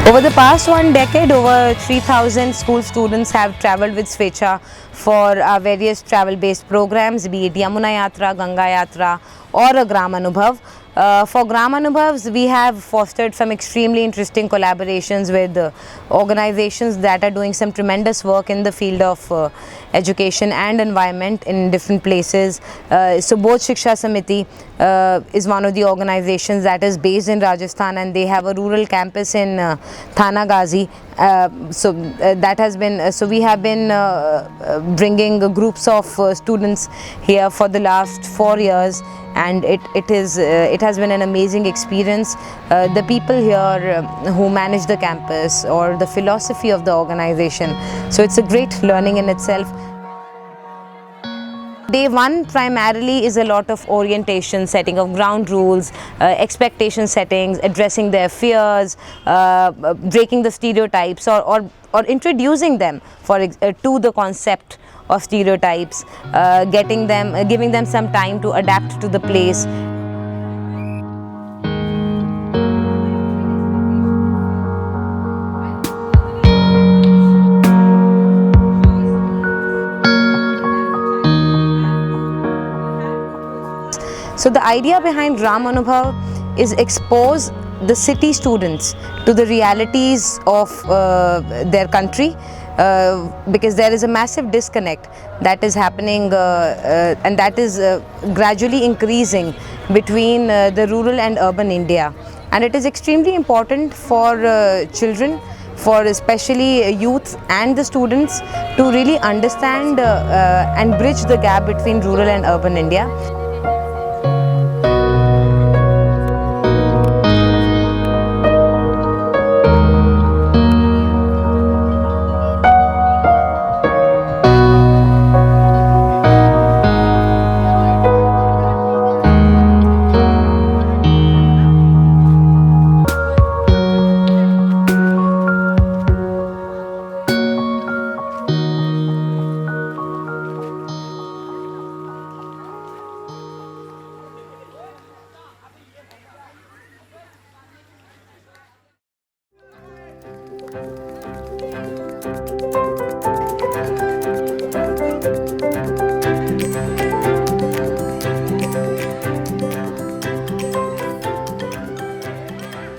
Over the past 1 decade, over 3,000 school students have travelled with Swechha for various travel-based programs, be it Yamuna Yatra, Ganga Yatra or a Gram Anubhav. For Gram Anubhavs, we have fostered some extremely interesting collaborations with organizations that are doing some tremendous work in the field of education and environment in different places. So Bodh Shiksha Samiti is one of the organizations that is based in Rajasthan, and they have a rural campus in Thana Ghazi. We have been bringing groups of students here for the last 4 years, and it has been an amazing experience. The people here who manage the campus, or the philosophy of the organization, so it's a great learning in itself. Day one primarily is a lot of orientation, setting of ground rules, expectation settings, addressing their fears, breaking the stereotypes, or introducing them to the concept of stereotypes, giving them some time to adapt to the place. So the idea behind Gram Anubhav is expose the city students to the realities of their country, because there is a massive disconnect that is happening and that is gradually increasing between the rural and urban India. And it is extremely important for children, for especially youth and the students, to really understand and bridge the gap between rural and urban India.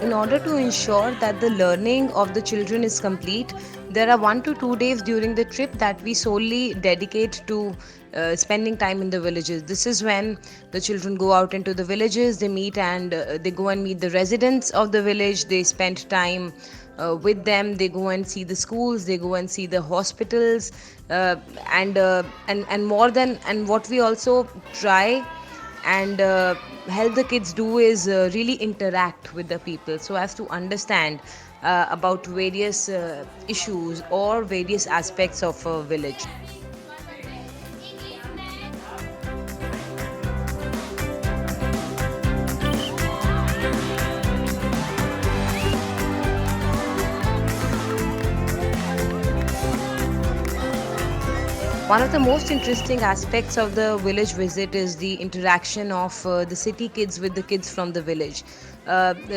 In order to ensure that the learning of the children is complete, there are 1 to 2 days during the trip that we solely dedicate to spending time in the villages. This is when the children go out into the villages, they meet and they go and meet the residents of the village, they spend time with them, they go and see the schools, they go and see the hospitals, and what we also try and help the kids do is really interact with the people, so as to understand about various issues or various aspects of a village. One of the most interesting aspects of the village visit is the interaction of the city kids with the kids from the village.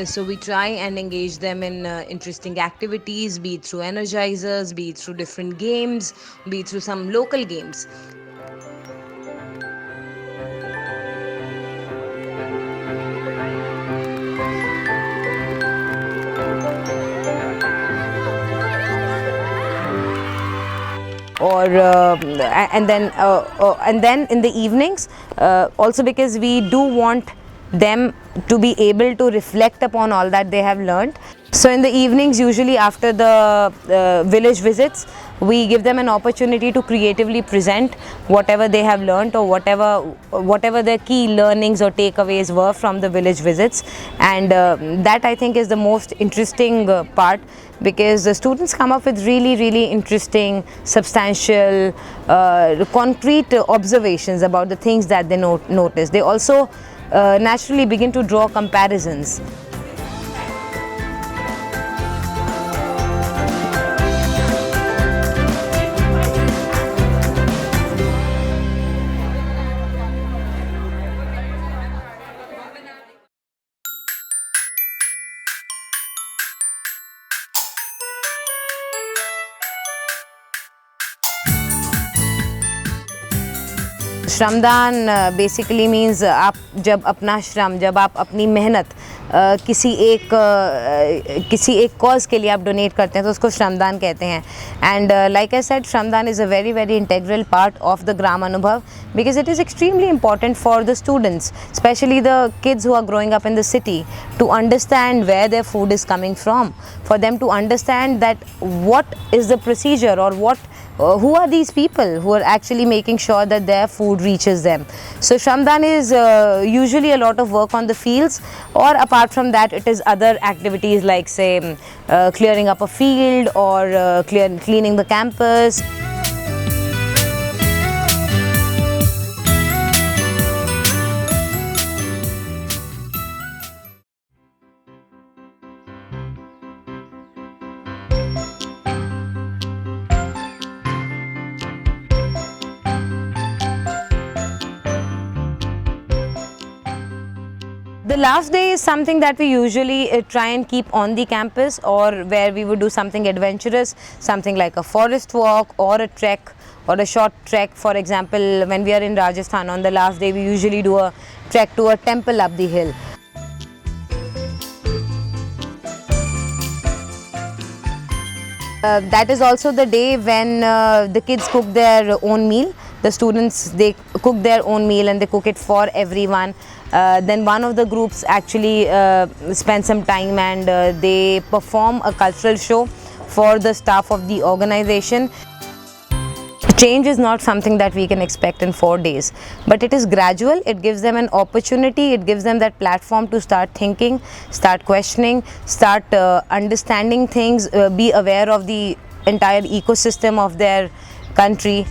So we try and engage them in interesting activities, be it through energizers, be it through different games, be it through some local games. And then in the evenings, also because we do want them to be able to reflect upon all that they have learned. So in the evenings, usually after the village visits, we give them an opportunity to creatively present whatever they have learned, or whatever their key learnings or takeaways were from the village visits. And that, I think, is the most interesting part, because the students come up with really interesting, substantial, concrete observations about the things that they notice. They also naturally begin to draw comparisons. श्रमदान basically means आप जब अपना श्रम, जब आप अपनी मेहनत किसी एक कॉज के लिए आप डोनेट करते हैं तो उसको श्रमदान कहते हैं. And like I said, shramdaan is a very very integral part of the gram anubhav because it is extremely important for the students, especially the kids who are growing up in the city, to understand where their food is coming from, for them to understand that what is the procedure or who are these people who are actually making sure that their food reaches them. So Shramdaan is usually a lot of work on the fields, or apart from that it is other activities like say clearing up a field or cleaning the campus. The last day is something that we usually try and keep on the campus, or where we would do something adventurous, something like a forest walk or a trek or a short trek. For example, when we are in Rajasthan, on the last day we usually do a trek to a temple up the hill. That is also the day when the kids cook their own meal. The students, they cook their own meal and they cook it for everyone. Then one of the groups actually spend some time and they perform a cultural show for the staff of the organization. Change is not something that we can expect in 4 days, but it is gradual. It gives them an opportunity, it gives them that platform to start thinking, start questioning, start understanding things, be aware of the entire ecosystem of their country.